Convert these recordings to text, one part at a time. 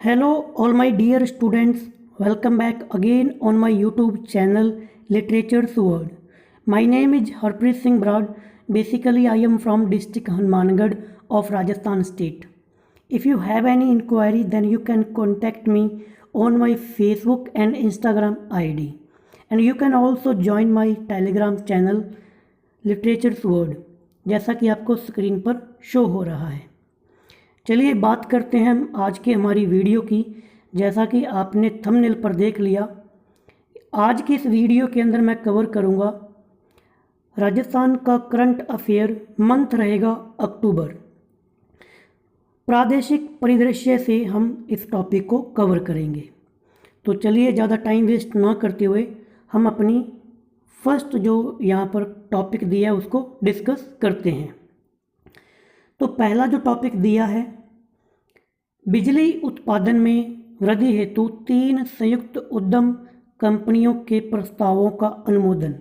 Hello, all my dear students. Welcome back again on my YouTube channel Literature's World. My name is Harpreet Singh Brad. Basically, I am from district Hanumangarh of Rajasthan state. If you have any inquiry, then you can contact me on my Facebook and Instagram ID. And you can also join my Telegram channel Literature's World, जैसा कि आपको screen पर show हो रहा है। चलिए बात करते हैं हम आज की हमारी वीडियो की। जैसा कि आपने थंबनेल पर देख लिया, आज की इस वीडियो के अंदर मैं कवर करूंगा राजस्थान का करंट अफेयर। मंथ रहेगा अक्टूबर। प्रादेशिक परिदृश्य से हम इस टॉपिक को कवर करेंगे। तो चलिए ज़्यादा टाइम वेस्ट ना करते हुए हम अपनी फर्स्ट जो यहाँ पर टॉपिक दिया है उसको डिस्कस करते हैं। तो पहला जो टॉपिक दिया है, बिजली उत्पादन में वृद्धि हेतु 3 संयुक्त उद्यम कंपनियों के प्रस्तावों का अनुमोदन।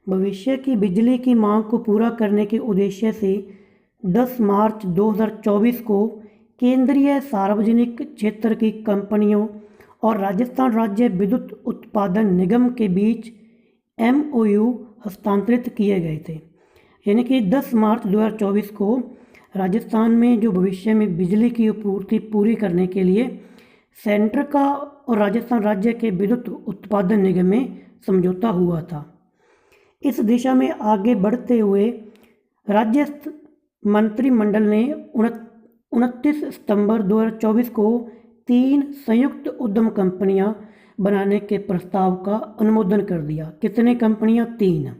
भविष्य की बिजली की मांग को पूरा करने के उद्देश्य से 10 मार्च 2024 को केंद्रीय सार्वजनिक क्षेत्र की कंपनियों और राजस्थान राज्य विद्युत उत्पादन निगम के बीच MOU हस्तांतरित किए गए थे। यानी कि 10 मार्च 2024 को राजस्थान में जो भविष्य में बिजली की आपूर्ति पूरी करने के लिए सेंटर का और राजस्थान राज्य के विद्युत उत्पादन निगम में समझौता हुआ था। इस दिशा में आगे बढ़ते हुए राज्य मंत्रिमंडल ने 29 सितंबर 2024 को 3 संयुक्त उद्यम कंपनियां बनाने के प्रस्ताव का अनुमोदन कर दिया। कितने कंपनियां? 3।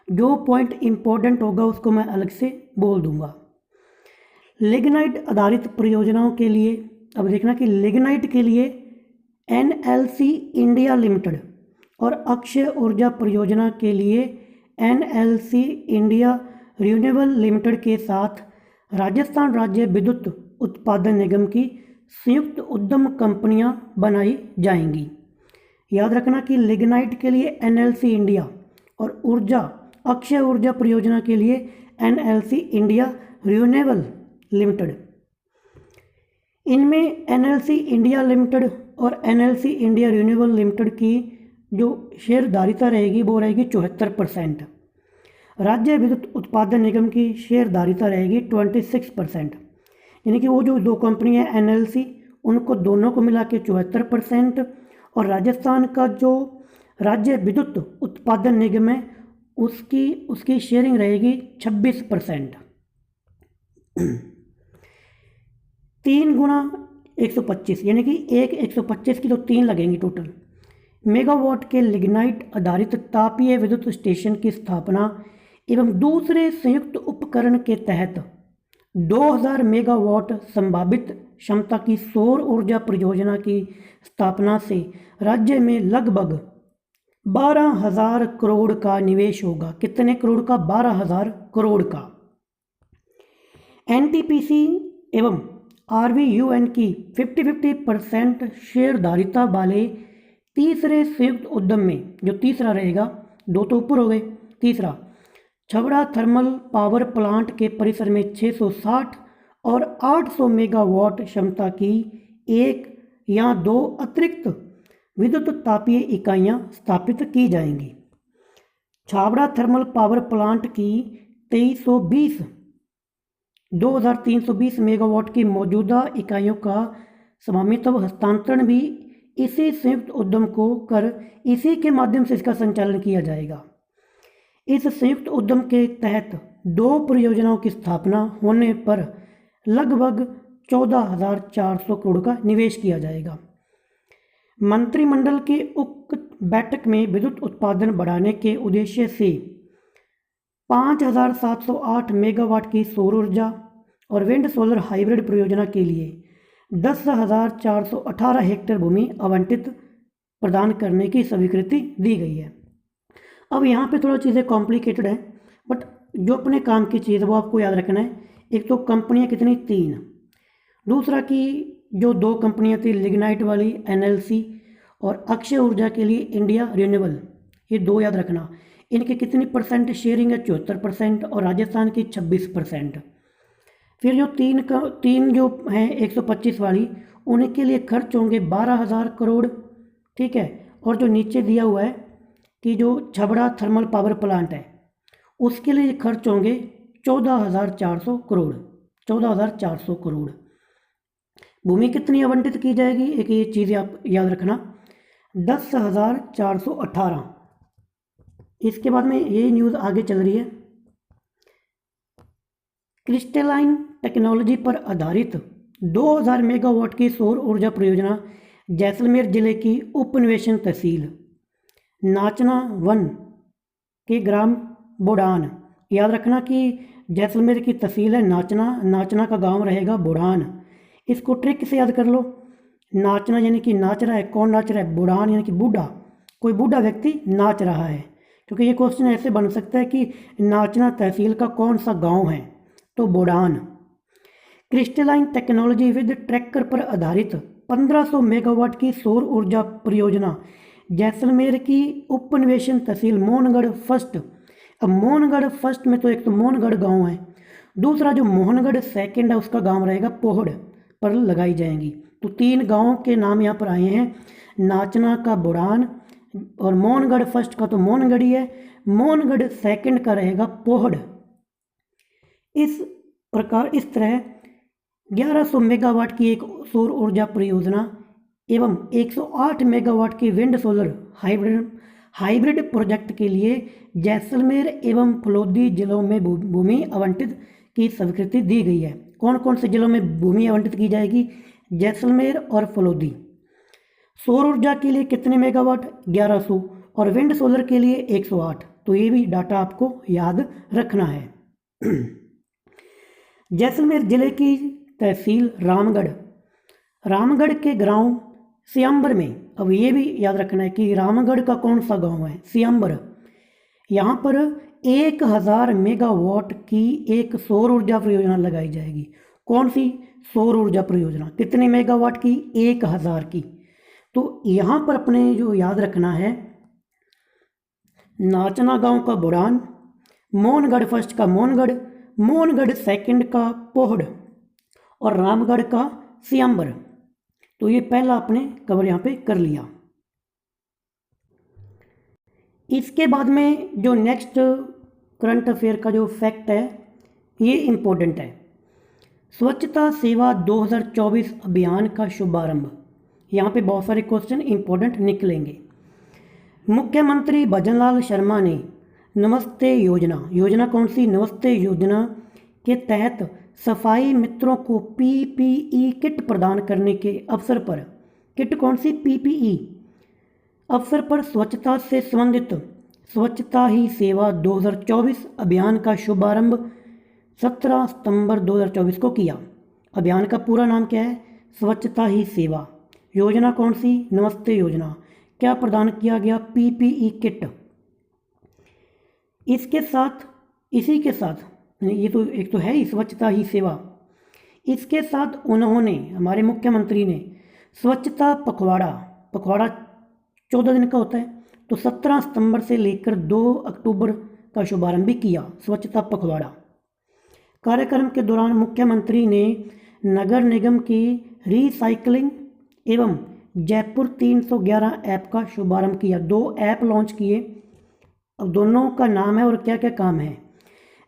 जो पॉइंट इम्पोर्टेंट होगा उसको मैं अलग से बोल दूंगा। लिग्नाइट आधारित परियोजनाओं के लिए, अब देखना कि लिग्नाइट के लिए NLC इंडिया लिमिटेड और अक्षय ऊर्जा परियोजना के लिए NLC इंडिया रिन्यूएबल लिमिटेड के साथ राजस्थान राज्य विद्युत उत्पादन निगम की संयुक्त उद्यम कंपनियां बनाई जाएंगी। याद रखना कि लिग्नाइट के लिए NLC इंडिया और अक्षय ऊर्जा परियोजना के लिए NLC इंडिया रिन्यूएबल लिमिटेड। इनमें NLC इंडिया लिमिटेड और NLC इंडिया रिन्यूएबल लिमिटेड की जो शेयरधारिता रहेगी वो रहेगी 74%। राज्य विद्युत उत्पादन निगम की शेयरधारिता रहेगी 26%। यानी कि वो जो 2 कंपनी है NLC, उनको दोनों को मिला के 74% और राजस्थान का जो राज्य विद्युत उत्पादन निगम है उसकी शेयरिंग रहेगी 26%। 3 गुना 125, यानी कि 125 की तो 3 लगेंगी टोटल मेगावाट के लिग्नाइट आधारित तापीय विद्युत स्टेशन की स्थापना एवं दूसरे संयुक्त उपकरण के तहत 2000 मेगावाट संभावित क्षमता की सौर ऊर्जा परियोजना की स्थापना से राज्य में लगभग 12,000 करोड़ का निवेश होगा। कितने करोड़ का? 12,000 करोड़ का। NTPC एवं RVUN की 50-50% शेयरधारिता वाले तीसरे संयुक्त उद्यम में, जो तीसरा रहेगा, 2 तो ऊपर हो गए, तीसरा छबड़ा थर्मल पावर प्लांट के परिसर में 660 और 800 मेगावाट क्षमता की 1 या 2 अतिरिक्त विद्युत तापीय इकाइयां स्थापित की जाएंगी। छाबड़ा थर्मल पावर प्लांट की 2320 मेगावाट की मौजूदा इकाइयों का स्वामित्व हस्तांतरण भी इसी संयुक्त उद्यम को कर इसी के माध्यम से इसका संचालन किया जाएगा। इस संयुक्त उद्यम के तहत 2 परियोजनाओं की स्थापना होने पर लगभग 14,400 करोड़ का निवेश किया जाएगा। मंत्रिमंडल की उक्त बैठक में विद्युत उत्पादन बढ़ाने के उद्देश्य से 5,708 मेगावाट की सौर ऊर्जा और विंड सोलर हाइब्रिड परियोजना के लिए 10,418 हेक्टेयर भूमि आवंटित प्रदान करने की स्वीकृति दी गई है। अब यहाँ पे थोड़ा चीज़ें कॉम्प्लिकेटेड है, बट जो अपने काम की चीज़ वो आपको याद रखना है। एक तो कंपनियाँ कितनी? 3। दूसरा कि जो 2 कंपनियां थी लिग्नाइट वाली NLC और अक्षय ऊर्जा के लिए इंडिया रिन्यूएबल, ये 2 याद रखना। इनकी कितनी % शेयरिंग है? 74% और राजस्थान की 26%। फिर जो तीन जो हैं 125 वाली, उनके लिए खर्च होंगे 12,000 करोड़, ठीक है। और जो नीचे दिया हुआ है कि जो छबड़ा थर्मल पावर प्लांट है, उसके लिए खर्च होंगे 14,400 करोड़, 14,400 करोड़। भूमि कितनी आवंटित की जाएगी, एक ये चीज़ आप याद रखना, 10,418। इसके बाद में ये न्यूज़ आगे चल रही है, क्रिस्टलाइन टेक्नोलॉजी पर आधारित 2000 मेगावाट की सौर ऊर्जा परियोजना जैसलमेर जिले की उपनिवेशन तहसील नाचना वन के ग्राम बुढ़ान। याद रखना कि जैसलमेर की तहसील है नाचना, नाचना का गांव रहेगा बुढ़ान। इसको ट्रिक से याद कर लो, नाचना यानी कि नाच रहा है, कौन नाच रहा है, बुढ़ान यानी कि बूढ़ा, कोई बूढ़ा व्यक्ति नाच रहा है। क्योंकि ये क्वेश्चन ऐसे बन सकता है कि नाचना तहसील का कौन सा गांव है, तो बुढ़ान। क्रिस्टलाइन टेक्नोलॉजी विद ट्रैकर पर आधारित 1500 मेगावाट की सौर ऊर्जा परियोजना जैसलमेर की उपनिवेशन तहसील मोहनगढ़ फर्स्ट। अब मोहनगढ़ फर्स्ट में तो एक तो मोहनगढ़ गांव है, दूसरा जो मोहनगढ़ सेकंड है उसका गांव रहेगा पोहड़ पर लगाई जाएंगी। तो 3 गांवों के नाम यहाँ पर आए हैं, नाचना का बुढ़ान और मोहनगढ़ फर्स्ट का तो मोहनगढ़ ही है, मोहनगढ़ सेकंड का रहेगा पोहड़। इस प्रकार इस तरह 1100 मेगावाट की एक सौर ऊर्जा परियोजना एवं 108 मेगावाट की विंड सोलर हाइब्रिड प्रोजेक्ट के लिए जैसलमेर एवं फलोदी जिलों में भूमि आवंटित की स्वीकृति दी गई है। कौन कौन से जिलों में भूमि आवंटित की जाएगी, जैसलमेर और फलोदी। सौर ऊर्जा के लिए कितने मेगावाट, 1100, और विंड सोलर के लिए 108। तो ये भी डाटा आपको याद रखना है। जैसलमेर जिले की तहसील रामगढ़, रामगढ़ के गांव सियंबर में, अब ये भी याद रखना है कि रामगढ़ का कौन सा गांव है, सियंबर। यहाँ पर 1000 मेगावाट की एक सौर ऊर्जा परियोजना लगाई जाएगी। कौन सी सौर ऊर्जा परियोजना, कितने मेगावाट की, 1000 की। तो यहाँ पर अपने जो याद रखना है, नाचना गांव का बुढ़ान, मोहनगढ़ फर्स्ट का मोहनगढ़, मोहनगढ़ सेकंड का पोहड़ और रामगढ़ का सियंबर। तो ये पहला आपने कवर यहाँ पे कर लिया। इसके बाद में जो नेक्स्ट करंट अफेयर का जो फैक्ट है ये इम्पोर्टेंट है, स्वच्छता सेवा 2024 अभियान का शुभारंभ। यहाँ पे बहुत सारे क्वेश्चन इम्पोर्टेंट निकलेंगे। मुख्यमंत्री भजनलाल शर्मा ने नमस्ते योजना, योजना कौन सी, नमस्ते योजना के तहत सफाई मित्रों को पीपीई किट प्रदान करने के अवसर पर, किट कौन सी, पीपीई, अवसर पर स्वच्छता से संबंधित स्वच्छता ही सेवा 2024 अभियान का शुभारंभ 17 सितंबर 2024 को किया। अभियान का पूरा नाम क्या है, स्वच्छता ही सेवा। योजना कौन सी, नमस्ते योजना। क्या प्रदान किया गया, पीपीई किट। इसके साथ, इसी के साथ, ये तो एक तो है ही स्वच्छता ही सेवा, इसके साथ उन्होंने, हमारे मुख्यमंत्री ने स्वच्छता पखवाड़ा, पखवाड़ा 14 दिन का होता है, तो 17 सितंबर से लेकर 2 अक्टूबर का शुभारंभ भी किया, स्वच्छता पखवाड़ा। कार्यक्रम के दौरान मुख्यमंत्री ने नगर निगम की रीसाइक्लिंग एवं जयपुर 311 ऐप का शुभारंभ किया। 2 ऐप लॉन्च किए, अब दोनों का नाम है और क्या क्या काम है।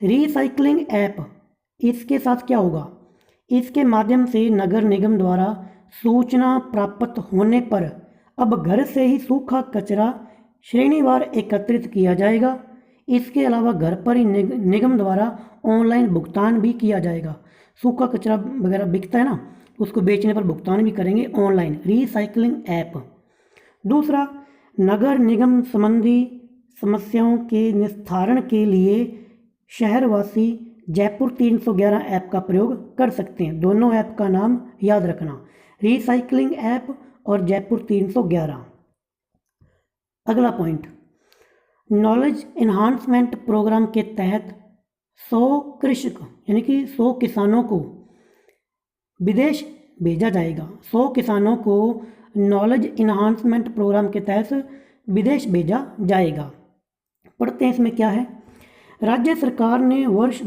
रीसाइक्लिंग ऐप, इसके साथ क्या होगा, इसके माध्यम से नगर निगम द्वारा सूचना प्राप्त होने पर अब घर से ही सूखा कचरा श्रेणीवार एकत्रित किया जाएगा। इसके अलावा घर पर ही निगम द्वारा ऑनलाइन भुगतान भी किया जाएगा। सूखा कचरा वगैरह बिकता है ना, उसको बेचने पर भुगतान भी करेंगे ऑनलाइन, रीसाइक्लिंग ऐप। दूसरा, नगर निगम संबंधी समस्याओं के निस्तारण के लिए शहरवासी जयपुर 311 ऐप का प्रयोग कर सकते हैं। दोनों ऐप का नाम याद रखना, रीसाइक्लिंग ऐप और जयपुर 311। अगला पॉइंट, नॉलेज इन्हांसमेंट प्रोग्राम के तहत 100 कृषक यानी कि 100 किसानों को विदेश भेजा जाएगा। 100 किसानों को नॉलेज इन्हांसमेंट प्रोग्राम के तहत विदेश भेजा जाएगा। पढ़ते हैं इसमें क्या है। राज्य सरकार ने वर्ष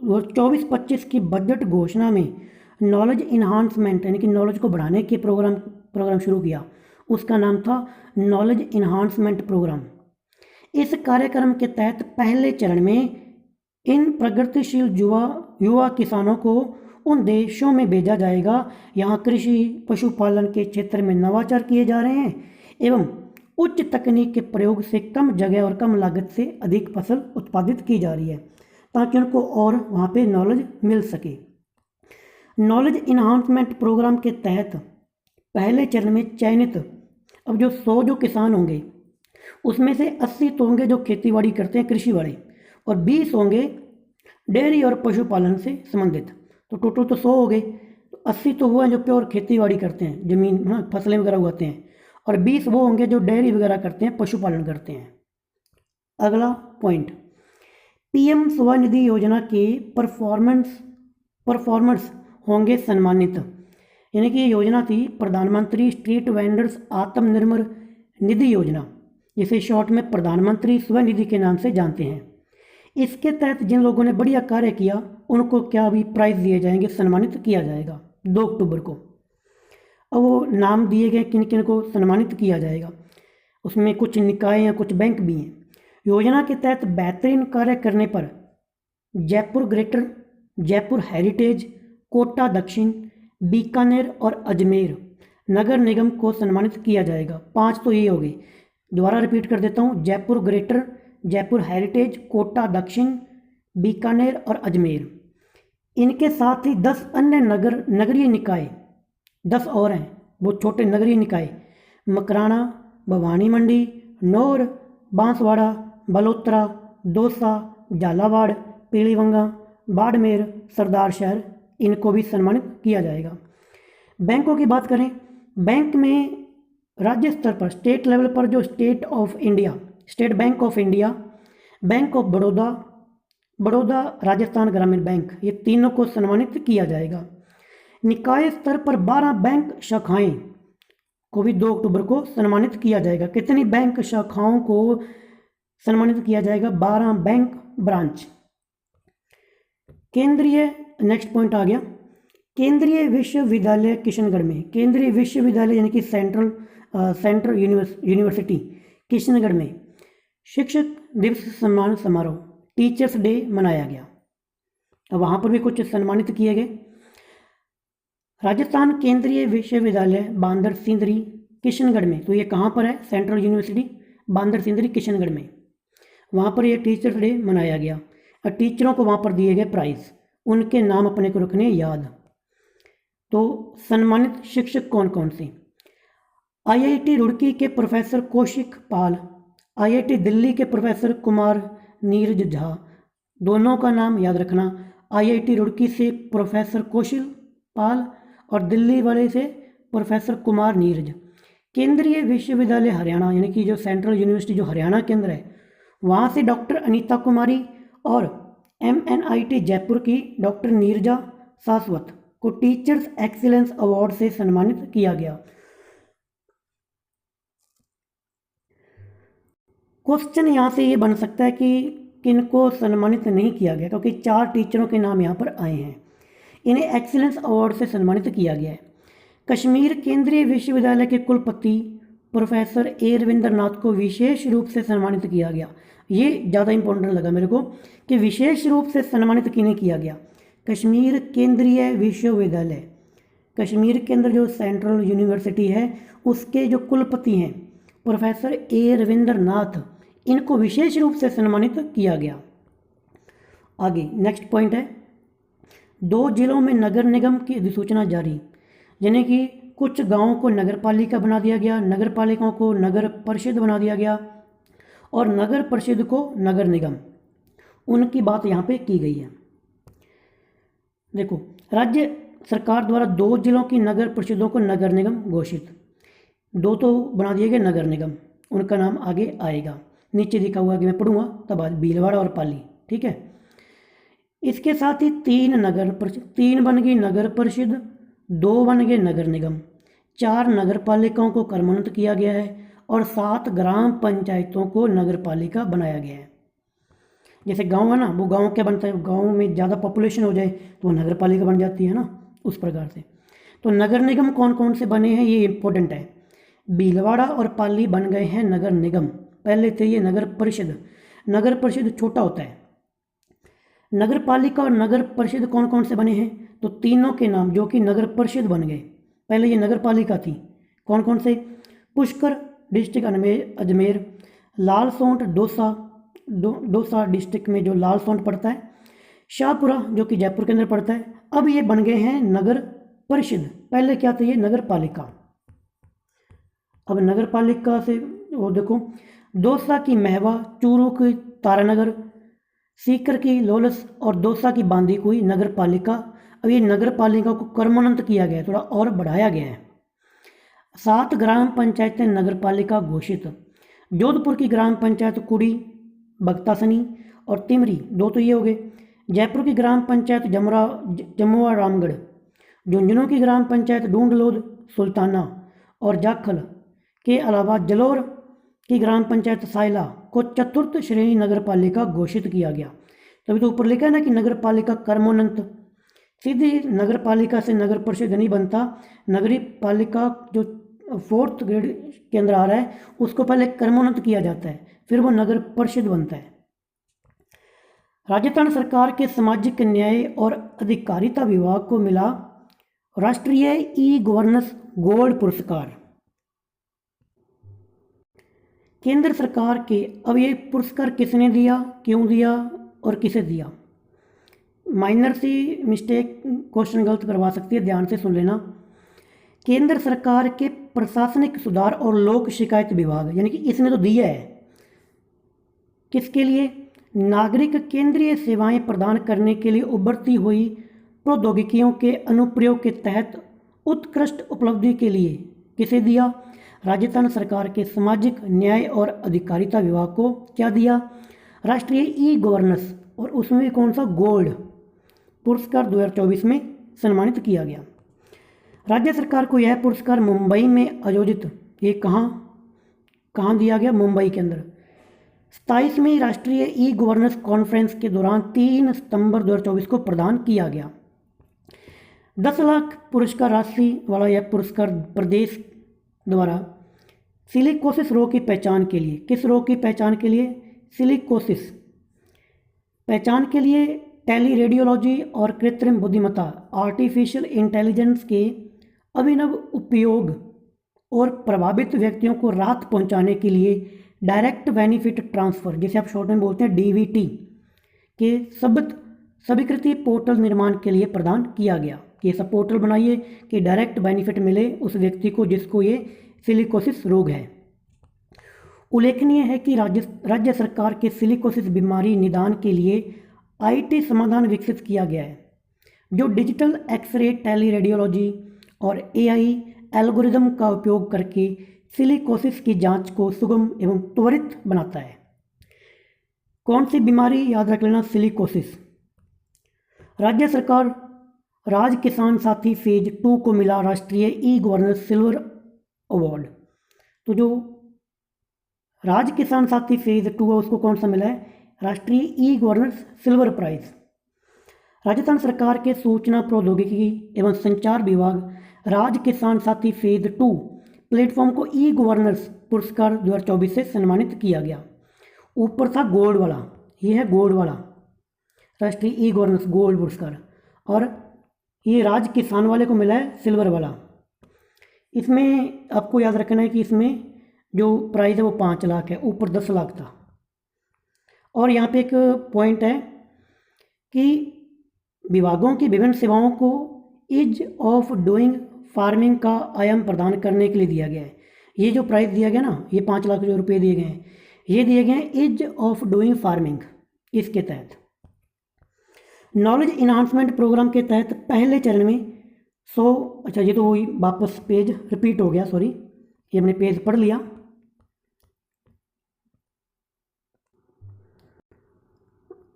24-25 की बजट घोषणा में नॉलेज इन्हांसमेंट यानी कि नॉलेज को बढ़ाने के प्रोग्राम शुरू किया। उसका नाम था नॉलेज इन्हांसमेंट प्रोग्राम। इस कार्यक्रम के तहत पहले चरण में इन प्रगतिशील युवा किसानों को उन देशों में भेजा जाएगा यहाँ कृषि पशुपालन के क्षेत्र में नवाचार किए जा रहे हैं एवं उच्च तकनीक के प्रयोग से कम जगह और कम लागत से अधिक फसल उत्पादित की जा रही है, ताकि उनको और वहाँ पे नॉलेज मिल सके। नॉलेज इन्हांसमेंट प्रोग्राम के तहत पहले चरण में चयनित अब जो 100 जो किसान होंगे उसमें से 80 तो होंगे जो खेतीबाड़ी करते हैं कृषि वाले, और 20 होंगे डेयरी और पशुपालन से संबंधित। तो टोटल तो 100 हो गए, तो 80 तो वो हैं जो प्योर खेतीबाड़ी करते हैं, ज़मीन फसलें वगैरह उगाते हैं, और 20 वो होंगे जो डेयरी वगैरह करते हैं, पशुपालन करते हैं। अगला पॉइंट, पीएम स्वनिधि योजना के परफॉर्मर्स होंगे सम्मानित। यानी कि ये योजना थी प्रधानमंत्री स्ट्रीट वेंडर्स आत्मनिर्भर निधि योजना, जिसे शॉर्ट में प्रधानमंत्री स्वनिधि के नाम से जानते हैं। इसके तहत जिन लोगों ने बढ़िया कार्य किया उनको क्या भी प्राइज़ दिए जाएंगे, सम्मानित किया जाएगा 2 अक्टूबर को। अब वो नाम दिए गए किन किन को सम्मानित किया जाएगा, उसमें कुछ निकाय या कुछ बैंक भी हैं। योजना के तहत बेहतरीन कार्य करने पर जयपुर ग्रेटर, जयपुर हेरिटेज, कोटा दक्षिण, बीकानेर और अजमेर नगर निगम को सम्मानित किया जाएगा। 5 तो ये हो गए, दोबारा रिपीट कर देता हूँ, जयपुर ग्रेटर, जयपुर हेरिटेज, कोटा दक्षिण, बीकानेर और अजमेर। इनके साथ ही 10 अन्य नगरीय निकाय, 10 और हैं वो छोटे नगरीय निकाय, मकराना, भवानी मंडी, नौर, बांसवाड़ा, बलोत्रा, दौसा, झालावाड़, पीलीभंगा, बाड़मेर, सरदार शहर, इनको भी सम्मानित किया जाएगा। बैंकों की बात करें, बैंक में राज्य स्तर पर स्टेट लेवल पर जो state bank of India, bank of Baroda, Rajasthan ग्रामीण बैंक, ये तीनों को सम्मानित किया जाएगा। निकाय स्तर पर 12 बैंक शाखाएं को भी 2 अक्टूबर को सम्मानित किया जाएगा। कितनी बैंक शाखाओं को सम्मानित किया जाएगा? 12 बैंक ब्रांच। नेक्स्ट पॉइंट आ गया, केंद्रीय विश्वविद्यालय किशनगढ़ में, केंद्रीय विश्वविद्यालय यानी कि सेंट्रल यूनिवर्सिटी किशनगढ़ में शिक्षक दिवस सम्मान समारोह, टीचर्स डे मनाया गया। अब वहाँ पर भी कुछ सम्मानित किए गए। राजस्थान केंद्रीय विश्वविद्यालय बांदर सिंदरी किशनगढ़ में, तो ये कहाँ पर है? सेंट्रल यूनिवर्सिटी बांदर सिंदरी किशनगढ़ में। वहाँ पर ये टीचर्स डे मनाया गया और टीचरों को वहाँ पर दिए गए प्राइज़, उनके नाम अपने को रखने याद। तो सम्मानित शिक्षक कौन कौन से? आईआईटी रुड़की के प्रोफेसर कौशिक पाल, आईआईटी दिल्ली के प्रोफेसर कुमार नीरज झा, दोनों का नाम याद रखना। आईआईटी रुड़की से प्रोफेसर कौशिक पाल और दिल्ली वाले से प्रोफेसर कुमार नीरज। केंद्रीय विश्वविद्यालय हरियाणा यानी कि जो सेंट्रल यूनिवर्सिटी जो हरियाणा के अंदर है, वहाँ से डॉक्टर अनीता कुमारी और MNIT जयपुर की डॉक्टर नीरजा सासवत को टीचर्स एक्सीलेंस अवार्ड से सम्मानित किया गया। क्वेश्चन यहाँ से ये बन सकता है कि किनको सम्मानित नहीं किया गया, क्योंकि 4 टीचरों के नाम यहाँ पर आए हैं, इन्हें एक्सीलेंस अवार्ड से सम्मानित किया गया है। कश्मीर केंद्रीय विश्वविद्यालय के कुलपति प्रोफेसर ए रविंद्रनाथ को विशेष रूप से सम्मानित किया गया। ये ज़्यादा इंपॉर्टेंट लगा मेरे को कि विशेष रूप से सम्मानित किन्हें किया गया? कश्मीर केंद्रीय विश्वविद्यालय, कश्मीर के अंदर जो सेंट्रल यूनिवर्सिटी है उसके जो कुलपति हैं प्रोफेसर ए रविंद्रनाथ, इनको विशेष रूप से सम्मानित किया गया। आगे नेक्स्ट पॉइंट है, 2 जिलों में नगर निगम की अधिसूचना जारी, यानी कि कुछ गांवों को नगर पालिका बना दिया गया, नगर पालिकाओं को नगर परिषद बना दिया गया और नगर परिषद को नगर निगम, उनकी बात यहाँ पे की गई है। देखो, राज्य सरकार द्वारा 2 जिलों की नगर परिषदों को नगर निगम घोषित, 2 तो बना दिए गए नगर निगम, उनका नाम आगे आएगा, नीचे लिखा हुआ कि मैं पढ़ूंगा तब आज, भीलवाड़ा और पाली, ठीक है। इसके साथ ही 3 नगर परिषद, 3 बन गई नगर परिषद, 2 बन गए नगर निगम, 4 नगर पालिकाओं को क्रमोन्नत किया गया है और 7 ग्राम पंचायतों को नगर पालिका बनाया गया है। जैसे गांव है ना, वो गांव क्या बनता है, गांव में ज़्यादा पॉपुलेशन हो जाए तो वो नगर पालिका बन जाती है ना, उस प्रकार से। तो नगर निगम कौन कौन से बने हैं ये इंपॉर्टेंट है। भीलवाड़ा और पाली बन गए हैं नगर निगम, पहले थे ये नगर परिषद। नगर परिषद छोटा होता है। नगर पालिका और नगर परिषद कौन कौन से बने हैं, तो तीनों के नाम जो कि नगर परिषद बन गए, पहले ये नगर पालिका थी। कौन कौन से, पुष्कर डिस्ट्रिक्ट अजमेर, लालसोंठ दौसा डिस्ट्रिक्ट में जो लालसोंठ पड़ता है, शाहपुरा जो कि जयपुर के अंदर पड़ता है। अब ये बन गए हैं नगर परिषद, पहले क्या थे ये नगर पालिका। अब नगर पालिका से वो देखो, दौसा की महवा, चूरू की तारानगर, सीकर की लोलस और दौसा की बांदीकुई नगर पालिका। अब ये नगर पालिका को कर्मोन्नत किया गया है, थोड़ा और बढ़ाया गया है। 7 ग्राम पंचायतें नगर पालिका घोषित। जोधपुर की ग्राम पंचायत कुड़ी, बगतासनी और तिमरी, 2 तो ये हो गए। जयपुर की ग्राम पंचायत जमुआ रामगढ़। झुंझुनू की ग्राम पंचायत ढूंढलोद, सुल्ताना और जाखल के अलावा जलोर की ग्राम पंचायत साइला को चतुर्थ श्रेणी नगर पालिका घोषित किया गया। तभी तो ऊपर लिखा है ना कि नगर पालिका कर्मोन्नत, सीधी नगर पालिका से नगर परिषद नहीं बनता। नगरीय पालिका जो 4th ग्रेड के अंदर आ रहा है उसको पहले कर्मोन्नत किया जाता है, फिर वो नगर परिषद बनता है। राजस्थान सरकार के सामाजिक न्याय और अधिकारिता विभाग को मिला राष्ट्रीय ई गवर्नेंस गोल्ड पुरस्कार। केंद्र सरकार के, अब ये पुरस्कार किसने दिया, क्यों दिया और किसे दिया। माइनर सी मिस्टेक क्वेश्चन गलत करवा सकती है, ध्यान से सुन लेना। केंद्र सरकार के प्रशासनिक सुधार और लोक शिकायत विभाग, यानी कि इसने तो दिया है किसके लिए, नागरिक केंद्रीय सेवाएं प्रदान करने के लिए उभरती हुई प्रौद्योगिकियों के अनुप्रयोग के तहत उत्कृष्ट उपलब्धि के लिए। किसे दिया, राजस्थान सरकार के सामाजिक न्याय और अधिकारिता विभाग को क्या दिया, राष्ट्रीय ई गवर्नेंस, और उसमें कौन सा, गोल्ड पुरस्कार 2024 में सम्मानित किया गया। राज्य सरकार को यह पुरस्कार मुंबई में आयोजित, ये कहाँ दिया गया, मुंबई के अंदर 27वीं राष्ट्रीय ई गवर्नेंस कॉन्फ्रेंस के दौरान 3 सितंबर 2024 को प्रदान किया गया। 10 लाख पुरस्कार राशि वाला यह पुरस्कार प्रदेश द्वारा सिलिकोसिस रोग की पहचान के लिए, किस रोग की पहचान के लिए, सिलिकोसिस पहचान के लिए टेली रेडियोलॉजी और कृत्रिम बुद्धिमत्ता आर्टिफिशियल इंटेलिजेंस के अभिनव उपयोग और प्रभावित व्यक्तियों को राहत पहुंचाने के लिए डायरेक्ट बेनिफिट ट्रांसफ़र, जिसे आप शॉर्ट में बोलते हैं डीवीटी, के स्वीकृति पोर्टल निर्माण के लिए प्रदान किया गया। कि ऐसा पोर्टल बनाइए कि डायरेक्ट बेनिफिट मिले उस व्यक्ति को जिसको ये सिलिकोसिस रोग है। उल्लेखनीय है कि राज्य सरकार के सिलिकोसिस बीमारी निदान के लिए आईटी समाधान विकसित किया गया है, जो डिजिटल एक्सरे, टेली रेडियोलॉजी और एआई एल्गोरिदम का उपयोग करके सिलिकोसिस की जांच को सुगम एवं त्वरित बनाता है। कौन सी बीमारी, याद रख लेना, सिलिकोसिस। राज्य सरकार राज किसान साथी फेज 2 को मिला राष्ट्रीय ई गवर्नेंस सिल्वर अवार्ड। तो जो राज किसान साथी फेज 2 है उसको कौन सा मिला है, राष्ट्रीय e governance silver prize. Rajasthan सरकार के सूचना प्रौद्योगिकी एवं संचार विभाग राज किसान साथी फेज 2 प्लेटफॉर्म को ई गवर्नेंस पुरस्कार 2024 से सम्मानित किया गया। ऊपर था गोल्ड वाला, ये है गोल्ड वाला राष्ट्रीय ई गवर्नेंस गोल्ड पुरस्कार, और ये राज किसान वाले को मिला है सिल्वर वाला। इसमें आपको याद रखना है कि इसमें जो प्राइस है वो 5 लाख है, ऊपर 10 लाख था। और यहाँ पे एक पॉइंट है कि विभागों की विभिन्न सेवाओं को ईज ऑफ डूइंग फार्मिंग का आयाम प्रदान करने के लिए दिया गया है। ये जो प्राइस दिया गया ना, ये 5 लाख जो रुपये दिए गए हैं, ये दिए गए हैं ईज ऑफ डूइंग फार्मिंग, इसके तहत। नॉलेज इन्हांसमेंट प्रोग्राम के तहत पहले चरण में 100, अच्छा ये तो वही वापस पेज रिपीट हो गया, सॉरी, ये मैंने पेज पढ़ लिया।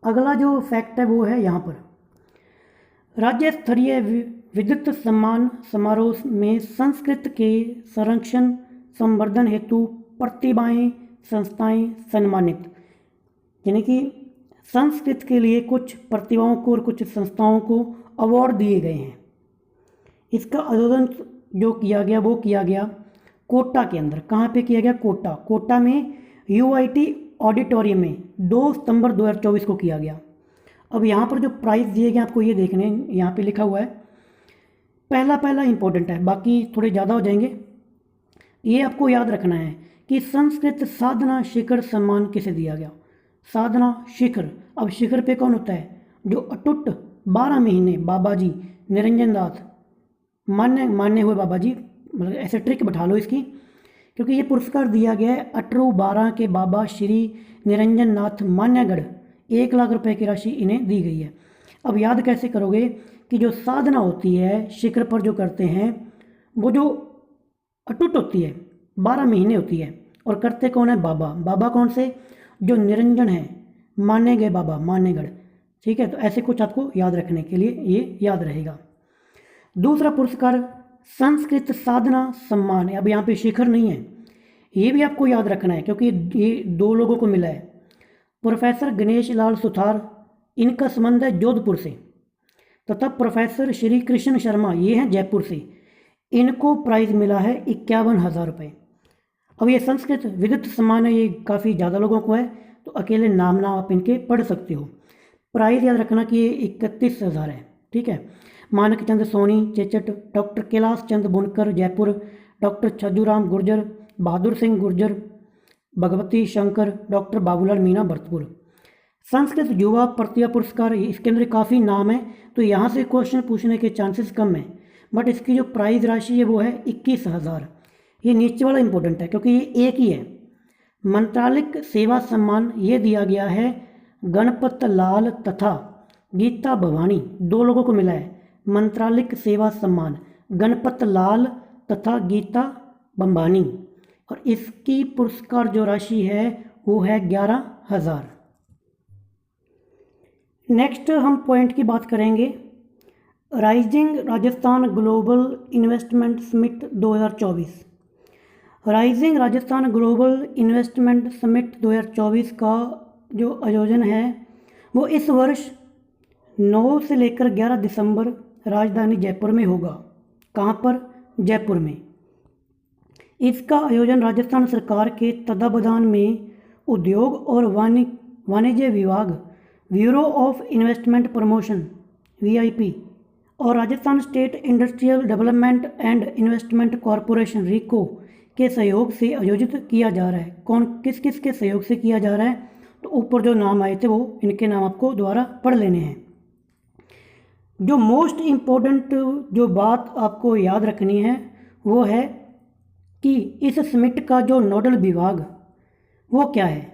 अगला जो फैक्ट है वो है यहाँ पर, राज्य स्तरीय विद्युत सम्मान समारोह में संस्कृत के संरक्षण संवर्धन हेतु प्रतिभाएं संस्थाएं सम्मानित, यानी कि संस्कृत के लिए कुछ प्रतिभाओं को और कुछ संस्थाओं को अवार्ड दिए गए हैं। इसका आयोजन जो किया गया वो किया गया कोटा के अंदर। कहाँ पे किया गया? कोटा। कोटा में UIT ऑडिटोरियम में 2 सितंबर 2024 को किया गया। अब यहाँ पर जो प्राइज़ दिए गए आपको ये देखने, यहाँ पे लिखा हुआ है, पहला इंपॉर्टेंट है, बाकी थोड़े ज़्यादा हो जाएंगे। ये आपको याद रखना है कि संस्कृत साधना शिखर सम्मान किसे दिया गया? साधना शिखर। अब शिखर पे कौन होता है? जो अटूट 12 महीने बाबा जी निरंजन दास मान्य हुए बाबा जी, मतलब ऐसे ट्रिक बैठा लो इसकी, क्योंकि ये पुरस्कार दिया गया है 1812 के बाबा श्री निरंजन नाथ मान्यगढ़। 1 लाख रुपए की राशि इन्हें दी गई है। अब याद कैसे करोगे कि जो साधना होती है शिखर पर जो करते हैं वो जो अटूट होती है 12 महीने होती है, और करते कौन है? बाबा। बाबा कौन से? जो निरंजन है, माने गए बाबा मान्यगढ़। ठीक है, तो ऐसे कुछ आपको याद रखने के लिए ये याद रहेगा। दूसरा पुरस्कार संस्कृत साधना सम्मान है। अब यहाँ पे शिखर नहीं है, ये भी आपको याद रखना है क्योंकि ये 2 लोगों को मिला है। प्रोफेसर गणेश लाल सुथार, इनका संबंध है जोधपुर से, तथा प्रोफेसर श्री कृष्ण शर्मा, ये हैं जयपुर से। इनको प्राइज़ मिला है 51,000 रुपये। अब ये संस्कृत विद्युत सम्मान है, ये काफ़ी ज़्यादा लोगों को है, तो अकेले नाम आप इनके पढ़ सकते हो। प्राइज़ याद रखना कि ये 31,000 है। ठीक है। मानक चंद सोनी चेचट, डॉक्टर कैलाश चंद बुनकर जयपुर, डॉक्टर छज्जूराम गुर्जर, बहादुर सिंह गुर्जर भगवती शंकर, डॉक्टर बाबूलाल मीना भरतपुर। संस्कृत युवा प्रतिभा पुरस्कार, इसके अंदर काफ़ी नाम है, तो यहाँ से क्वेश्चन पूछने के चांसेस कम है, बट इसकी जो प्राइज़ राशि है वो है 21,000। ये नीचे वाला इंपॉर्टेंट है क्योंकि ये एक ही है। मंत्रालिक सेवा सम्मान ये दिया गया है गणपत लाल तथा गीता भवानी, 2 लोगों को मिला है मंत्रालिक सेवा सम्मान, गणपत लाल तथा गीता बम्बानी, और इसकी पुरस्कार जो राशि है वो है 11,000। नेक्स्ट हम पॉइंट की बात करेंगे, rising Rajasthan global investment summit 2024। Rising Rajasthan global investment summit 2024 का जो आयोजन है वो इस वर्ष 9 से लेकर 11 दिसंबर राजधानी जयपुर में होगा। कहाँ पर? जयपुर में। इसका आयोजन राजस्थान सरकार के तत्वावधान में उद्योग और वाणिज्य विभाग, bureau of investment promotion VIP, और Rajasthan state industrial development and investment corporation RIICO के सहयोग से आयोजित किया जा रहा है। कौन किस किस के सहयोग से किया जा रहा है? तो ऊपर जो नाम आए थे वो इनके नाम आपको दोबारा पढ़ लेने हैं। जो मोस्ट इम्पोर्टेंट जो बात आपको याद रखनी है वो है कि इस समिट का जो नोडल विभाग वो क्या है?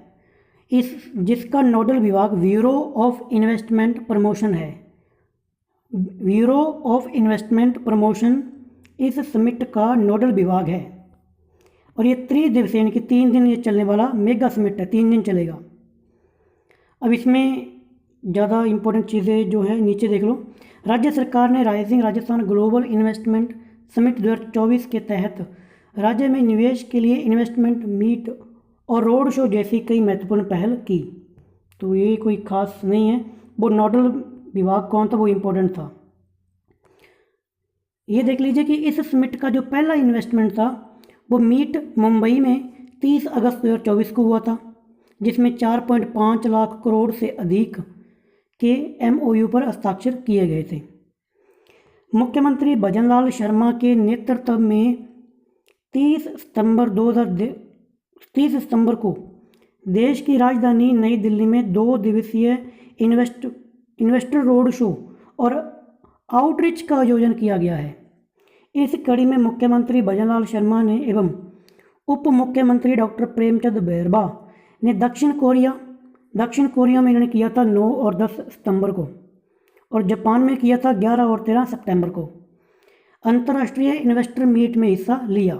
जिसका नोडल विभाग ब्यूरो ऑफ इन्वेस्टमेंट प्रमोशन है। ब्यूरो ऑफ इन्वेस्टमेंट प्रमोशन इस समिट का नोडल विभाग है, और ये 3 दिवसीय यानी कि 3 दिन ये चलने वाला मेगा समिट है, 3 दिन चलेगा। अब इसमें ज़्यादा इंपॉर्टेंट चीज़ें जो हैं नीचे देख लो। राज्य सरकार ने rising Rajasthan global investment summit 2024 के तहत राज्य में निवेश के लिए इन्वेस्टमेंट मीट और रोड शो जैसी कई महत्वपूर्ण पहल की। तो ये कोई खास नहीं है, वो नोडल विभाग कौन था वो इम्पोर्टेंट था। ये देख लीजिए कि इस समिट का जो पहला इन्वेस्टमेंट था वो मीट मुंबई में 30 अगस्त 2024 को हुआ था, जिसमें 4.5 लाख करोड़ से अधिक के MOU पर हस्ताक्षर किए गए थे। मुख्यमंत्री भजनलाल शर्मा के नेतृत्व में 30 सितंबर को देश की राजधानी नई दिल्ली में 2 दिवसीय इन्वेस्टर रोड शो और आउटरीच का आयोजन किया गया है। इस कड़ी में मुख्यमंत्री भजनलाल शर्मा ने एवं उप मुख्यमंत्री डॉक्टर प्रेमचंद बैरबा ने दक्षिण कोरिया में इन्होंने किया था 9 और 10 सितंबर को, और जापान में किया था 11 और 13 सितंबर को अंतर्राष्ट्रीय इन्वेस्टर मीट में हिस्सा लिया।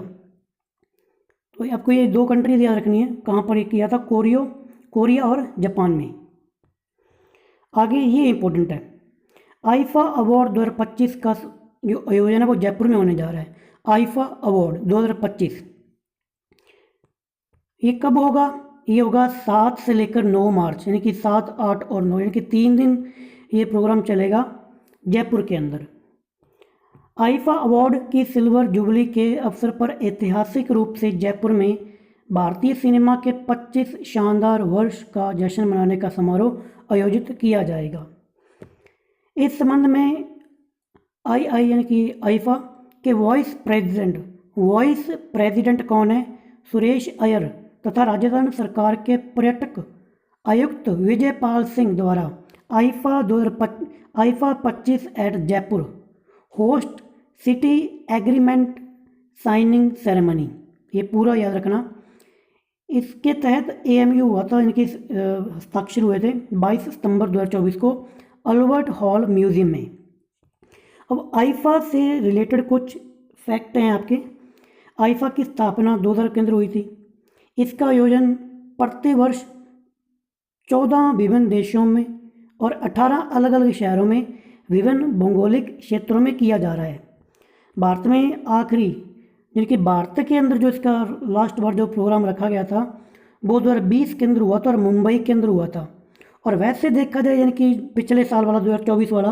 तो आपको ये 2 कंट्रीज याद रखनी है, कहाँ पर ये किया था, कोरिया और जापान में। आगे ये इम्पोर्टेंट है, आईफा अवार्ड 2025 का जो आयोजन है वो जयपुर में होने जा रहा है। आईफा अवार्ड 2025 ये कब होगा? ये होगा 7 से लेकर 9 मार्च, यानी कि 7, 8 और 9, यानी कि 3 दिन ये प्रोग्राम चलेगा जयपुर के अंदर। आईफा अवार्ड की सिल्वर जुबली के अवसर पर ऐतिहासिक रूप से जयपुर में भारतीय सिनेमा के 25 शानदार वर्ष का जश्न मनाने का समारोह आयोजित किया जाएगा। इस संबंध में आई यानी कि आईफा के वाइस प्रेसिडेंट कौन है? सुरेश अय्यर तथा राजस्थान सरकार के पर्यटक आयुक्त विजयपाल सिंह द्वारा IIFA 25 at Jaipur host city agreement signing ceremony, ये पूरा याद रखना। इसके तहत एएमयू हुआ था, इनके हस्ताक्षर हुए थे 22 सितंबर 2024 को अल्बर्ट हॉल म्यूजियम में। अब आईफा से रिलेटेड कुछ फैक्ट हैं आपके। आईफा की स्थापना 2000 के अंदर हुई थी। इसका आयोजन प्रतिवर्ष 14 विभिन्न देशों में और 18 अलग अलग शहरों में विभिन्न भौगोलिक क्षेत्रों में किया जा रहा है। भारत में आखिरी, यानी कि भारत के अंदर जो इसका लास्ट बार जो प्रोग्राम रखा गया था वो 2020 के अंदर हुआ था और मुंबई के अंदर हुआ था। और वैसे देखा जाए यानी कि पिछले साल वाला 2024 वाला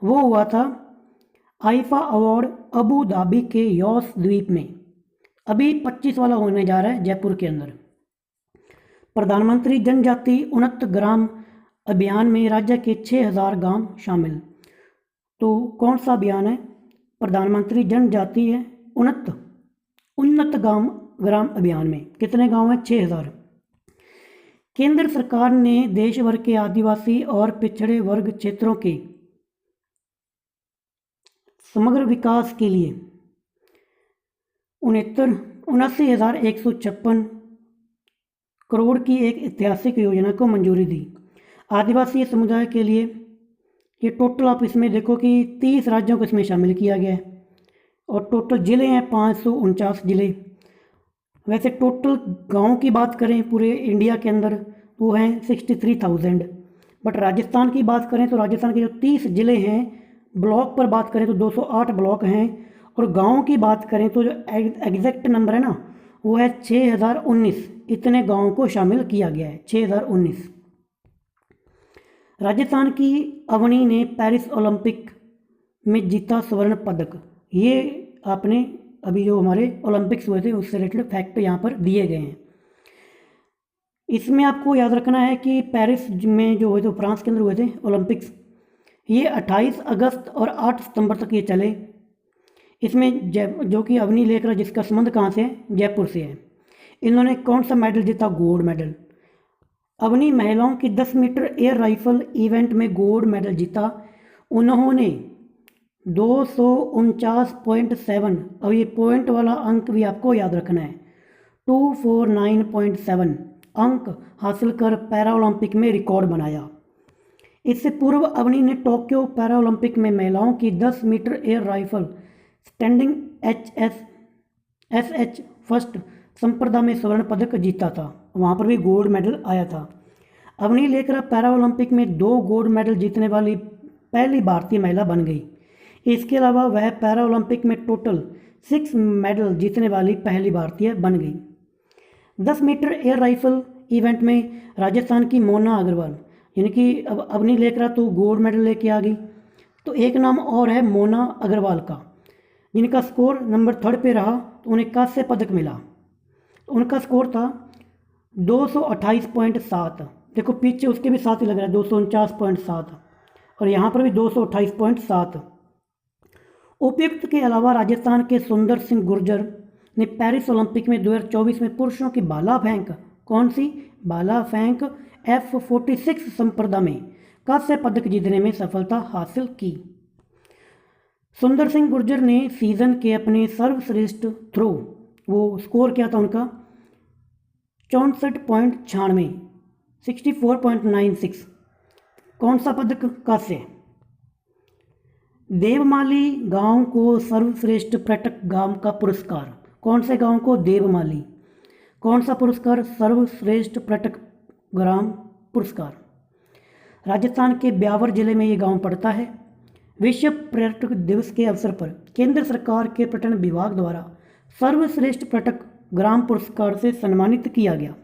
वो हुआ था आईफा अवार्ड अबू धाबी के यॉस द्वीप में। अभी 25 वाला होने जा रहा है जयपुर के अंदर। प्रधानमंत्री जनजाति उन्नत ग्राम अभियान में राज्य के 6000 गांव शामिल। तो कौन सा अभियान है? प्रधानमंत्री जनजाति है उन्नत ग्राम अभियान में कितने गांव हैं? 6000। केंद्र सरकार ने देश भर के आदिवासी और पिछड़े वर्ग क्षेत्रों के समग्र विकास के लिए 79,156 करोड़ की एक ऐतिहासिक योजना को मंजूरी दी। आदिवासी समुदाय के लिए ये टोटल आप इसमें देखो कि 30 राज्यों को इसमें शामिल किया गया है और टोटल ज़िले हैं 549 ज़िले। वैसे टोटल गांव की बात करें पूरे इंडिया के अंदर वो हैं 63,000, बट राजस्थान की बात करें तो राजस्थान के जो 30 ज़िले हैं, ब्लॉक पर बात करें तो 208 ब्लॉक हैं, और गांव की बात करें तो जो एग्जैक्ट नंबर है ना वो है 6019। इतने गांवों को शामिल किया गया है, 6019। राजस्थान की अवनी ने पेरिस ओलंपिक में जीता स्वर्ण पदक। ये आपने अभी जो हमारे ओलंपिक्स हुए थे उससे रिलेटेड फैक्ट यहाँ पर दिए गए हैं। इसमें आपको याद रखना है कि पेरिस में जो हुए थे फ्रांस के अंदर हुए थे ओलंपिक्स, ये 28 अगस्त और 8 सितंबर तक ये चले। इसमें जो कि अवनी लेकर जिसका संबंध कहाँ से है? जयपुर से है। इन्होंने कौन सा मेडल जीता? Gold medal. अवनी महिलाओं की 10 मीटर एयर राइफल इवेंट में गोल्ड मेडल जीता। उन्होंने 249.7, अब ये पॉइंट वाला अंक भी आपको याद रखना है, 249.7 अंक हासिल कर पैरा ओलंपिक में रिकॉर्ड बनाया। इससे पूर्व अवनी ने टोक्यो पैरा ओलंपिक में महिलाओं की 10 metre air rifle standing SH first संप्रदा में स्वर्ण पदक जीता था, वहाँ पर भी गोल्ड मेडल आया था। अवनी लेकर पैरा ओलंपिक में 2 गोल्ड मेडल जीतने वाली पहली भारतीय महिला बन गई। इसके अलावा वह पैरा ओलंपिक में टोटल 6 मेडल जीतने वाली पहली भारतीय बन गई। 10 मीटर एयर राइफल इवेंट में राजस्थान की मोना अग्रवाल, यानी कि अब अवनी लेकर तो गोल्ड मेडल लेके आ गई, तो एक नाम और है मोना अग्रवाल का, जिनका स्कोर नंबर 3 पे रहा तो उन्हें कांस्य पदक मिला। उनका स्कोर था 228.7। देखो पीछे उसके भी साथ ही लग रहा है 249.7 और यहाँ पर भी 228.7। उपयुक्त के अलावा राजस्थान के सुंदर सिंह गुर्जर ने पेरिस ओलंपिक में 2024 में पुरुषों की भाला फेंक, कौन सी भाला फेंक, F46 संप्रदा में कांस्य पदक जीतने में सफलता हासिल की। सुंदर सिंह गुर्जर ने सीजन के अपने सर्वश्रेष्ठ थ्रो, वो स्कोर क्या था उनका 64.96, 64.96, कौन सा पदक? कांस्य। देवमाली गांव को सर्वश्रेष्ठ पर्यटक गांव का पुरस्कार, कौन से गांव को? देवमाली। कौन सा पुरस्कार? सर्वश्रेष्ठ पर्यटक ग्राम पुरस्कार। राजस्थान के ब्यावर जिले में ये गांव पड़ता है। विश्व पर्यटक दिवस के अवसर पर केंद्र सरकार के पर्यटन विभाग द्वारा सर्वश्रेष्ठ पर्यटक ग्राम पुरस्कार से सम्मानित किया गया।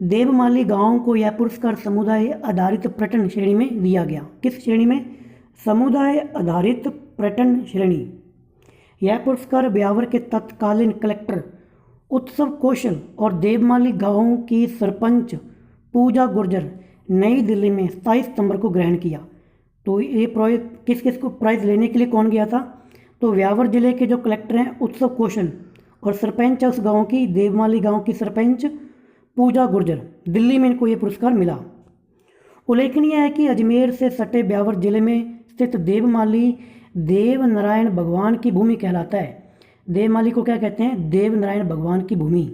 देवमाली गांव को यह पुरस्कार समुदाय आधारित पर्यटन श्रेणी में दिया गया। किस श्रेणी में? समुदाय आधारित पर्यटन श्रेणी। यह पुरस्कार ब्यावर के तत्कालीन कलेक्टर उत्सव कौशल और देवमाली गांव की सरपंच पूजा गुर्जर नई दिल्ली में 27 सितंबर को ग्रहण किया। तो ये किस किस को प्राइज़ लेने के लिए कौन गया था? तो ब्यावर जिले के जो कलेक्टर हैं उत्सव कौशल और सरपंच है उस गांव की, देवमाली गांव की सरपंच पूजा गुर्जर, दिल्ली में इनको ये पुरस्कार मिला। उल्लेखनीय है कि अजमेर से सटे ब्यावर जिले में स्थित देवमाली देव नारायण भगवान की भूमि कहलाता है। देवमाली को क्या कहते हैं? देव नारायण भगवान की भूमि।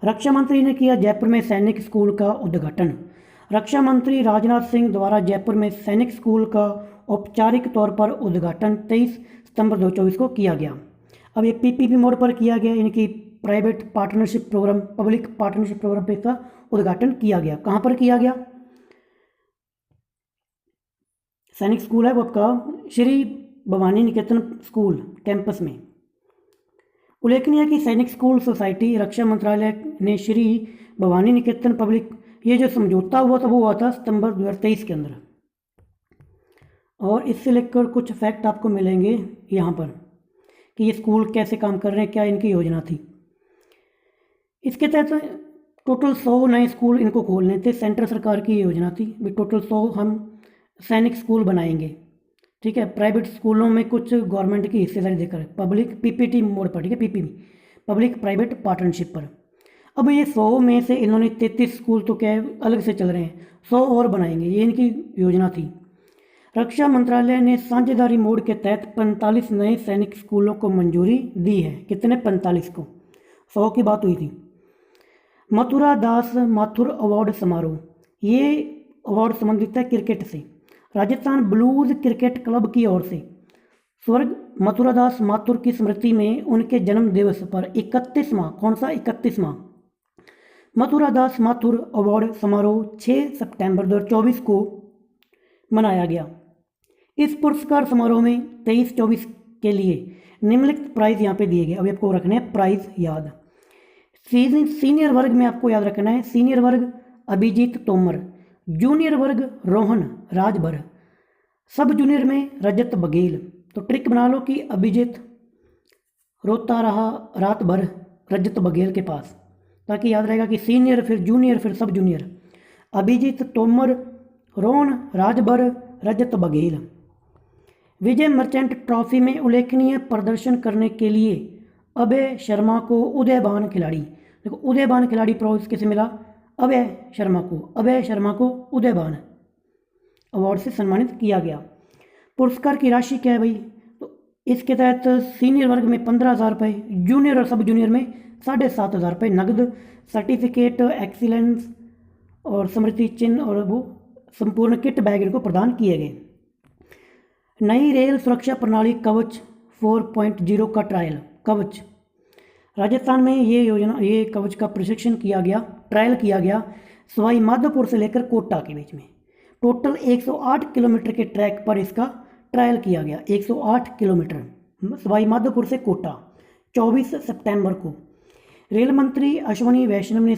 रक्षा मंत्री ने किया जयपुर में सैनिक स्कूल का उद्घाटन। रक्षा मंत्री राजनाथ सिंह द्वारा जयपुर में सैनिक स्कूल का औपचारिक तौर पर उद्घाटन 23 सितंबर 2024 को किया गया। अब ये पीपीपी मोड पर किया गया, इनकी private partnership programme, public partnership programme पे इसका उद्घाटन किया गया। कहाँ पर किया गया? सैनिक स्कूल है वो आपका श्री भवानी निकेतन स्कूल कैंपस में। उल्लेखनीय है कि सैनिक स्कूल सोसाइटी रक्षा मंत्रालय ने श्री भवानी निकेतन पब्लिक, ये जो समझौता हुआ था वो हुआ था सितंबर 2023 के अंदर। और इससे लेकर कुछ फैक्ट आपको मिलेंगे यहाँ पर कि ये स्कूल कैसे काम कर रहे हैं, क्या इनकी योजना थी। इसके तहत टोटल 100 नए स्कूल इनको खोलने थे, सेंट्रल सरकार की योजना थी भी टोटल 100 हम सैनिक स्कूल बनाएंगे। ठीक है, प्राइवेट स्कूलों में कुछ गवर्नमेंट की हिस्सेदारी देकर, पब्लिक पीपीटी मोड पर, ठीक है, पीपीपी पब्लिक प्राइवेट पार्टनरशिप पर। अब ये 100 में से इन्होंने 33 स्कूल तो क्या है अलग से चल रहे हैं, 100 और बनाएंगे, ये इनकी योजना थी। रक्षा मंत्रालय ने साझेदारी मोड के तहत 45 नए सैनिक स्कूलों को मंजूरी दी है। कितने? 45 को, 100 की बात हुई थी। मथुरा दास माथुर अवार्ड समारोह, ये अवार्ड संबंधित है क्रिकेट से। राजस्थान ब्लूज क्रिकेट क्लब की ओर से स्वर्ग मथुरा दास माथुर की स्मृति में उनके जन्म दिवस पर 31वां, कौन सा 31वां मथुरा दास माथुर अवार्ड समारोह 6 सितंबर 2024 को मनाया गया। इस पुरस्कार समारोह में 23-24 के लिए निम्नलिखित प्राइज यहाँ पे दिए गए। अभी आपको रखने हैं प्राइज याद। सीनियर वर्ग में आपको याद रखना है, सीनियर वर्ग अभिजीत तोमर, जूनियर वर्ग रोहन राजभर, सब जूनियर में रजत बघेल। तो ट्रिक बना लो कि अभिजीत रोता रहा रात भर रजत बघेल के पास, ताकि याद रहेगा कि सीनियर फिर जूनियर फिर सब जूनियर। अभिजीत तोमर, रोहन राजभर, रजत बघेल। विजय मर्चेंट ट्रॉफी में उल्लेखनीय प्रदर्शन करने के लिए अभय शर्मा को उदयबान खिलाड़ी, देखो उदयबान खिलाड़ी प्राइज किसे मिला? अभय शर्मा को उदयबान अवार्ड से सम्मानित किया गया। पुरस्कार की राशि क्या है भाई? तो इसके तहत सीनियर वर्ग में 15,000 रुपये, जूनियर और सब जूनियर में 7,500 रुपये नगद, सर्टिफिकेट एक्सीलेंस और स्मृति चिन्ह और वो संपूर्ण किट बैग इनको प्रदान किए गए। नई रेल सुरक्षा प्रणाली कवच 4.0 का ट्रायल राजस्थान में ये कवच का प्रशिक्षण किया गया, ट्रायल किया गया सवाई माधोपुर से लेकर कोटा के बीच में। टोटल 108 किलोमीटर के ट्रैक पर इसका ट्रायल किया गया। 108 किलोमीटर सवाई माधोपुर से कोटा 24 सितंबर को। रेल मंत्री अश्वनी वैष्णव ने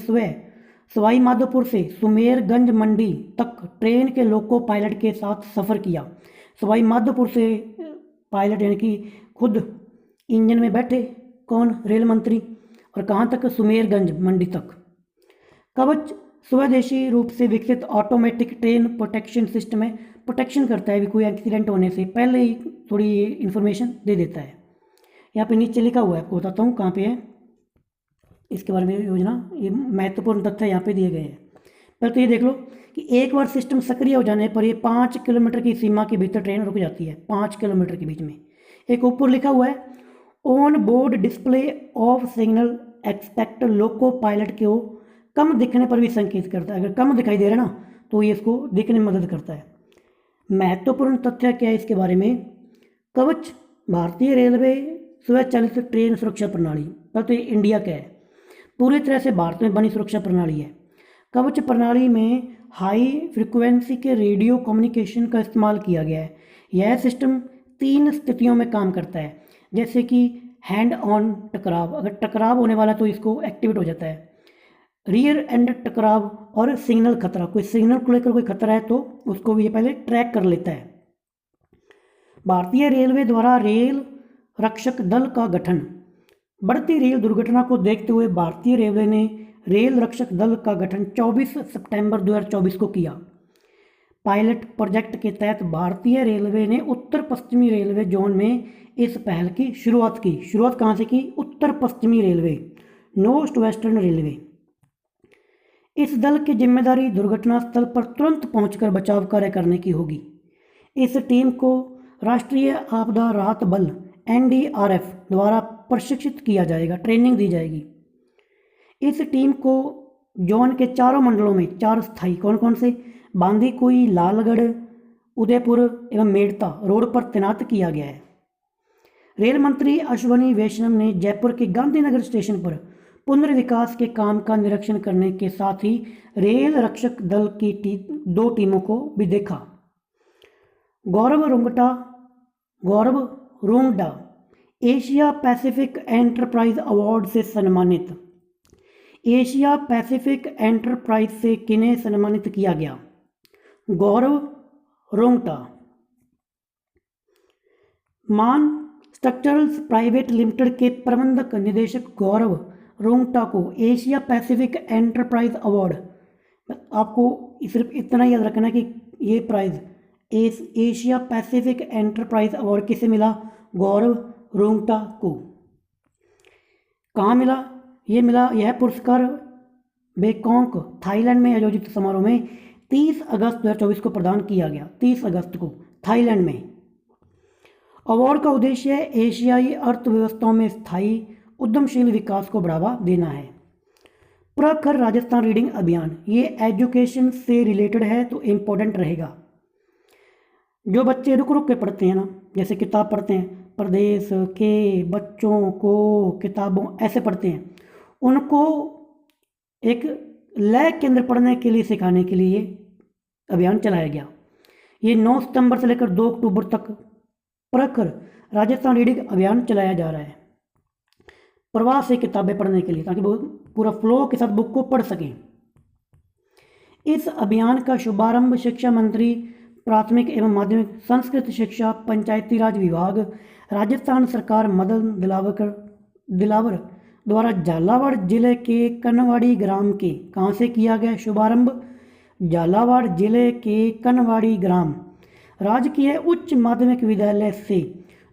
सवाई माधोपुर से सुमेरगंज मंडी तक ट्रेन के लोको पायलट के साथ सफ़र किया। सवाई माधोपुर से पायलट यानी कि खुद इंजन में बैठे, कौन? रेल मंत्री। और कहाँ तक? सुमेरगंज मंडी तक। कवच स्वदेशी रूप से विकसित ऑटोमेटिक ट्रेन प्रोटेक्शन सिस्टम है, प्रोटेक्शन करता है भी कोई एक्सीडेंट होने से पहले ही थोड़ी इन्फॉर्मेशन दे देता है। यहाँ पे नीचे लिखा हुआ है, आपको बताता हूँ कहाँ पे है इसके बारे में योजना, ये महत्वपूर्ण तथ्य यहाँ पे दिए गए हैं। पहले तो ये देख लो कि एक बार सिस्टम सक्रिय हो जाने पर ये 5 किलोमीटर की सीमा के भीतर ट्रेन रुक जाती है, 5 किलोमीटर के बीच में। एक ऊपर लिखा हुआ है on board display of signal expect loco pilot को कम दिखने पर भी संकेत करता है। अगर कम दिखाई दे रहा है ना तो ये इसको दिखने में मदद करता है। महत्वपूर्ण तथ्य क्या है इसके बारे में? कवच भारतीय रेलवे स्वचालित ट्रेन सुरक्षा प्रणाली, तो ये इंडिया का है, पूरी तरह से भारत में बनी सुरक्षा प्रणाली है। कवच प्रणाली में हाई फ्रिक्वेंसी के रेडियो कम्युनिकेशन का इस्तेमाल किया गया है। यह सिस्टम 3 स्थितियों में काम करता है, जैसे कि हैंड ऑन टकराव, अगर टकराव होने वाला तो इसको एक्टिवेट हो जाता है। रियर एंड टकराव और सिग्नल खतरा, कोई सिग्नल को लेकर कोई खतरा है तो उसको भी ये पहले ट्रैक कर लेता है। भारतीय रेलवे द्वारा रेल रक्षक दल का गठन। बढ़ती रेल दुर्घटना को देखते हुए भारतीय रेलवे ने रेल रक्षक दल का गठन 24 सितंबर 2024 को किया। पायलट प्रोजेक्ट के तहत भारतीय रेलवे ने उत्तर पश्चिमी रेलवे जोन में इस पहल की शुरुआत की। शुरुआत कहाँ से की? उत्तर पश्चिमी रेलवे, नॉर्थ वेस्टर्न रेलवे। इस दल की जिम्मेदारी दुर्घटना स्थल पर तुरंत पहुंचकर बचाव कार्य करने की होगी। इस टीम को राष्ट्रीय आपदा राहत बल NDRF द्वारा प्रशिक्षित किया जाएगा, ट्रेनिंग दी जाएगी। इस टीम को जोन के चारों मंडलों में 4 स्थायी, कौन कौन से? बांदीकुई, लालगढ़, उदयपुर एवं मेड़ता रोड पर तैनात किया गया है। रेल मंत्री अश्वनी वैष्णव ने जयपुर के गांधीनगर स्टेशन पर पुनर्विकास के काम का निरीक्षण करने के साथ ही रेल रक्षक दल की 2 टीमों को भी देखा। Gaurav Rungta Asia Pacific enterprise award से सम्मानित। एशिया पैसिफिक एंटरप्राइज से किन्हें सम्मानित किया गया? गौरव रुंगटा। मान स्ट्रक्चरल्स प्राइवेट लिमिटेड के प्रबंधक निदेशक गौरव रुंगटा को एशिया पैसिफिक एंटरप्राइज अवार्ड, आपको सिर्फ इतना याद रखना कि ये prize Asia Pacific enterprise award किसे मिला? गौरव रुंगटा को। कहाँ मिला? ये मिला, यह पुरस्कार बैंकॉक थाईलैंड में आयोजित समारोह में 30 अगस्त 2024 को प्रदान किया गया। 30 अगस्त को थाईलैंड में। अवार्ड का उद्देश्य एशियाई अर्थव्यवस्थाओं में स्थायी उद्यमशील विकास को बढ़ावा देना है। प्रखर राजस्थान रीडिंग अभियान, ये एजुकेशन से रिलेटेड है तो इम्पोर्टेंट रहेगा। जो बच्चे रुक रुक के पढ़ते हैं ना, जैसे किताब पढ़ते हैं, प्रदेश के बच्चों को किताबों ऐसे पढ़ते हैं, उनको एक लय केंद्र पढ़ने के लिए सिखाने के लिए अभियान चलाया गया। ये 9 सितंबर से लेकर 2 अक्टूबर तक प्रखर राजस्थान रीडिंग अभियान चलाया जा रहा है, प्रवाह से किताबें पढ़ने के लिए, ताकि वो पूरा फ्लो के साथ बुक को पढ़ सकें। इस अभियान का शुभारंभ शिक्षा मंत्री, प्राथमिक एवं माध्यमिक संस्कृत शिक्षा, पंचायती राज विभाग, राजस्थान सरकार मदन दिलावर द्वारा झालावाड़ जिले के कनवाड़ी ग्राम के, कहाँ से किया गया शुभारंभ? झालावाड़ जिले के कनवाड़ी ग्राम राजकीय उच्च माध्यमिक विद्यालय से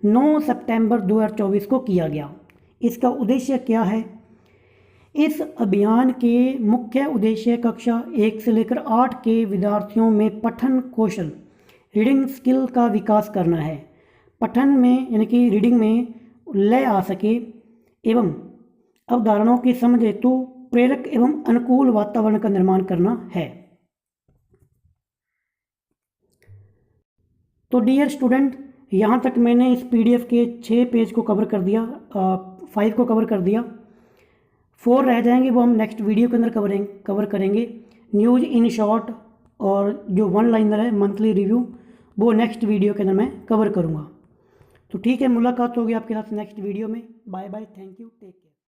9 सितंबर 2024 को किया गया। इसका उद्देश्य क्या है? इस अभियान के मुख्य उद्देश्य कक्षा 1 से लेकर 8 के विद्यार्थियों में पठन कौशल, रीडिंग स्किल का विकास करना है। पठन में यानी कि रीडिंग में लय आ सके एवं अवधारणाओं की समझ हेतु प्रेरक एवं अनुकूल वातावरण का निर्माण करना है। तो डियर स्टूडेंट, यहाँ तक मैंने इस PDF के 6 पेज को कवर कर दिया, 5 को कवर कर दिया। 4 रह जाएंगे, वो हम नेक्स्ट वीडियो के अंदर कवर करेंगे। न्यूज़ इन शॉर्ट और जो 1 लाइनर है मंथली रिव्यू, वो नेक्स्ट वीडियो के अंदर मैं कवर करूँगा। तो ठीक है, मुलाकात होगी आपके साथ नेक्स्ट वीडियो में। Bye bye, thank you, take care.